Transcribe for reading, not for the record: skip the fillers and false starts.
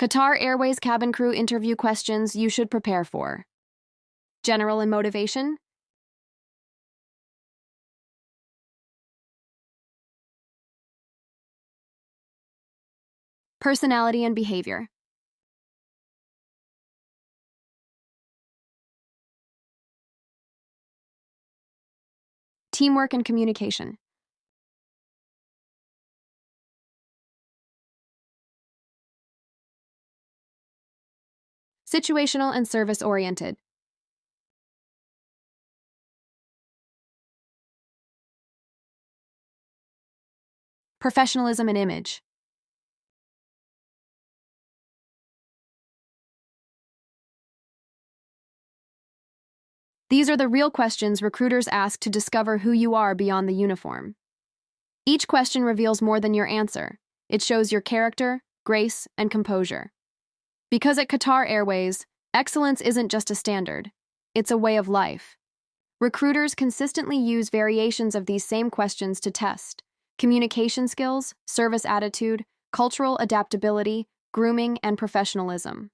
Qatar Airways cabin crew interview questions you should prepare for. General and motivation. Personality and behavior. Teamwork and communication. Situational and service-oriented. Professionalism and image. These are the real questions recruiters ask to discover who you are beyond the uniform. Each question reveals more than your answer. It shows your character, grace, and composure. Because at Qatar Airways, excellence isn't just a standard, it's a way of life. Recruiters consistently use variations of these same questions to test communication skills, service attitude, cultural adaptability, grooming, and professionalism.